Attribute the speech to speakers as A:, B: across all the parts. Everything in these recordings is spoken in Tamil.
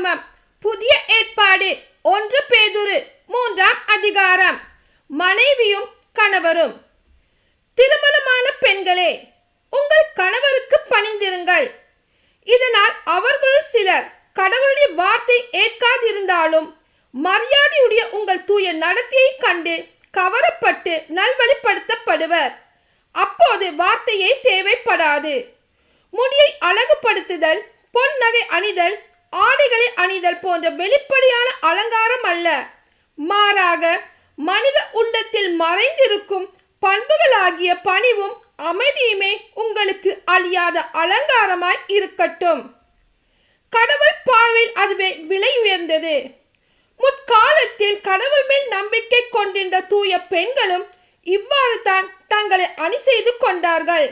A: ஆகமம் புதிய ஏற்பாடு 1 பேதுரு 3ஆம் அதிகாரம். மனைவியும் கணவரும். திருமணமான பெண்களே, உங்கள் கணவருக்கு பணிந்திருங்கள். இதனால் அவர்களுள் சிலர் கடவுளுடைய வார்த்தை ஏற்காதிருந்தாலும் மரியாதையுடைய உங்கள் தூய நடத்தையை கண்டு கவரப்பட்டு நல்வழிப்படுத்தப்படுவர். அப்போது வார்த்தையே தேவைப்படாது. முடியை அழகுபடுத்துதல், பொன் நகை அணிதல், ஆடைகளை அணிதல் போன்ற வெளிப்படையான அலங்காரம் அல்ல, மாறாக மனித உள்ளத்தில் மறைந்திருக்கும் பண்புகளாகிய பணிவும் அமைதியுமே உங்களுக்கு அழியாத அலங்காரமாய் இருக்கட்டும். கடவுள் பார்வையில் அதுவே விலை உயர்ந்தது. முற்காலத்தில் கடவுள் மேல் நம்பிக்கை கொண்டிருந்த தூய பெண்களும் இவ்வாறு தான் தங்களை அணி செய்து கொண்டார்கள்.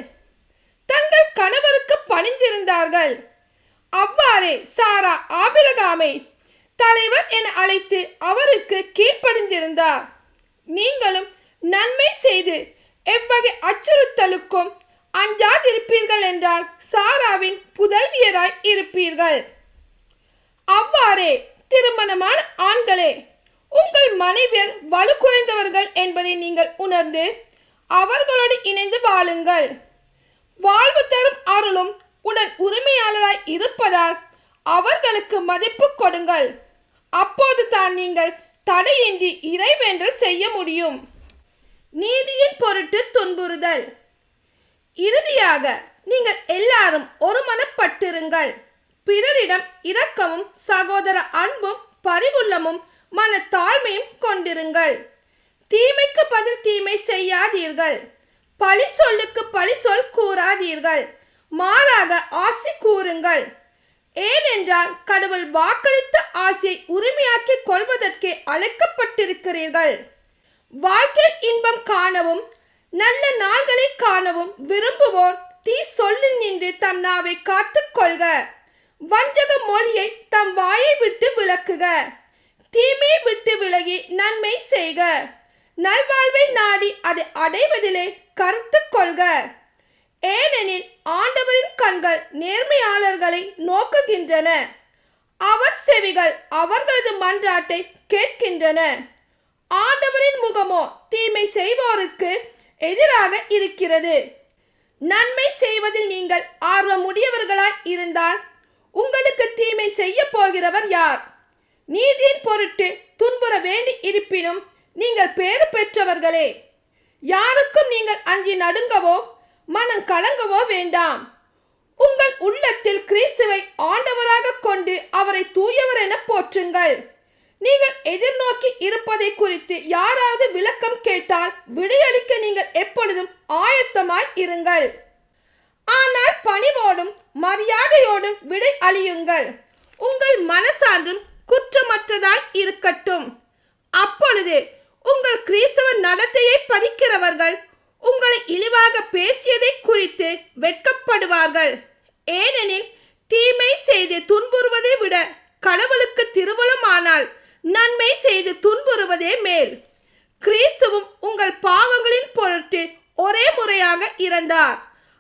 A: தங்கள் கணவருக்கு பணிந்திருந்தார்கள். அவ்வாறே சாரா ஆபிரகாமை தலைவர் என அழைத்து அவருக்கு கீழ்ப்படிந்திருந்தார். நீங்களும் நன்மை செய்து எவ்வகை அச்சுறுத்தலுக்கும் அஞ்சாதிருப்பீர்கள் என்றால் சாராவின் புதல்வியராய் இருப்பீர்கள். அவ்வாறே திருமணமான ஆண்களே, உங்கள் மனைவியர் வலு குறைந்தவர்கள் என்பதை நீங்கள் உணர்ந்து அவர்களோடு இணைந்து வாழுங்கள். வாழ்வு தரும் அருளும் உடன் உரிமையாளராய் இருப்பதால் அவர்களுக்கு மதிப்பு கொடுங்கள். அப்போது தான் நீங்கள் தடையின்றி இறைவேண்டல் செய்ய முடியும். நீதியின் பொருட்டு துன்புறுதல். இறுதியாக நீங்கள் எல்லாரும் ஒருமனப்பட்டிருங்கள். பிறரிடம் இரக்கமும் சகோதர அன்பும் பரிவுள்ளமும் மனத்தாழ்மையும் கொண்டிருங்கள். தீமைக்கு பதில் தீமை செய்யாதீர்கள். பழி சொல்லுக்கு பழி சொல் கூறாதீர்கள். மாறாக ஆசி கூறுங்கள். ஏனென்றால் கடவுள் வாக்களித்த ஆசையை உரிமையாக்கி கொள்வதற்கே அழைக்கப்பட்டிருக்கிறீர்கள். வாழ்க்கை இன்பம் காணவும் நல்ல நாள்களை காணவும் விரும்புவோர் தீ சொல்லில் நின்று தம் நாவை காத்து கொள்க. வஞ்சக மொழியை தம் வாயை விட்டு விலக்குக. தீமையை விட்டு விலகி நன்மை செய்க. நல்வாழ்வை நாடி அதை அடைவதிலே கருத்து கொள்க. ஏனெனில் ஆண்டவரின் கண்கள் நேர்மையாளர்களை நோக்குகின்றன. அவர் செவிகள் அவர்களது மன்றாட்டை கேட்கின்றன. ஆண்டவரின் முகமோ தீமை செய்வோருக்கு எதிராக இருக்கிறது. நன்மை செய்வதில் நீங்கள் ஆர்வமுடையவர்களாய் இருந்தால் உங்களுக்கு தீமை செய்ய போகிறவர் யார்? நீதியின் பொருட்டு துன்புற வேண்டி இருப்பினும் நீங்கள் பேறு பெற்றவர்களே. யாருக்கும் நீங்கள் அஞ்சி நடுங்கவோ மனம் கலங்கவோ வேண்டாம். உங்கள் உள்ளத்தில் கிறிஸ்துவை ஆண்டவராக கொண்டு அவரை தூயவர் என போற்றுங்கள். நீங்கள் எதிர்நோக்கி இருப்பதை குறித்து யாராவது விளக்கம் கேட்டால் விடையளிக்க நீங்கள் எப்பொழுதும் ஆயத்தமாய் இருங்கள். ஆனால் பணிவோடும் மரியாதையோடும் விடை அளியுங்கள். உங்கள் மனசான்றும் குற்றமற்றதாய் இருக்கட்டும். அப்பொழுது உங்கள் கிறிஸ்தவ நடத்தையை படிக்கிறவர்கள் உங்களை இழிவாக பேசியதை குறித்து வெட்கப்படுவார்கள். ஏனெனில் தீமை செய்து துன்புறுவதை விட கடவுளுக்கு திருவுளமானால் நன்மை செய்து துன்புறுவதே மேல். கிறிஸ்துவும் உங்கள் பாவங்களின் பொருட்டு ஒரே முறையாக இறந்தார்.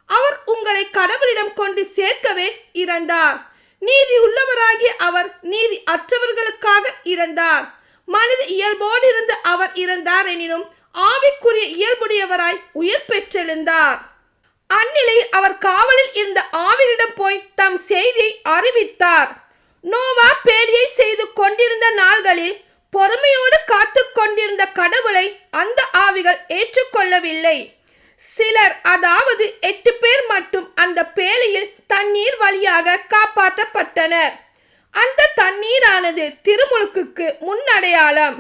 A: அவர் உங்களை கடவுளிடம் கொண்டு சேர்க்கவே இறந்தார். நீதி உள்ளவராகிய அவர் நீதி அற்றவர்களுக்காக இறந்தார். மனித இயல்போடு இருந்து அவர் இறந்தார் எனினும் ஆவிக்குரிய இயல்புடையவராய் உயிர் பெற்றெழுந்தார். அந்நிலையில் அவர் காவலில் இருந்த ஆவியிடம் போய் தம் செய்தியை அறிவித்தார். நோவா பேலியை செய்து கொண்டிருந்த நாள்களில் பொறுமையோடு காத்து கொண்டிருந்த கடவுளை அந்த ஆவிகள் ஏற்றுக்கொள்ளவில்லை. சிலர், அதாவது 8 பேர் மட்டும் அந்த பேலியில் தண்ணீர் வழியாக காப்பாற்றப்பட்டனர். அந்த தண்ணீரானது திருமுழுக்குக்கு முன்னடையாளம்.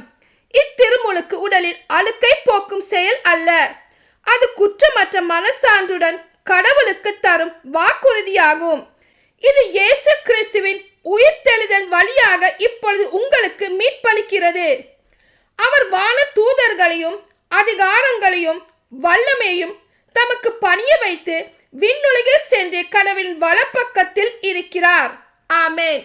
A: இத்திருமுழுக்கு உடலில் அழுக்கை போக்கும் செயல் அல்ல. அது குற்றமற்ற மனசான்றுடன் கடவுளுக்கு தரும் வாக்குறுதியாகும். இது இயேசு கிறிஸ்துவின் உயிர்த்தெழுதல் வழியாக இப்பொழுது உங்களுக்கு மீட்பளிக்கிறது. அவர் வான தூதர்களையும் அதிகாரங்களையும் வல்லமையும் தமக்கு பணிய வைத்து விண்ணுலகில் சென்று கடவுளின் வலப்பக்கத்தில் இருக்கிறார். ஆமென்.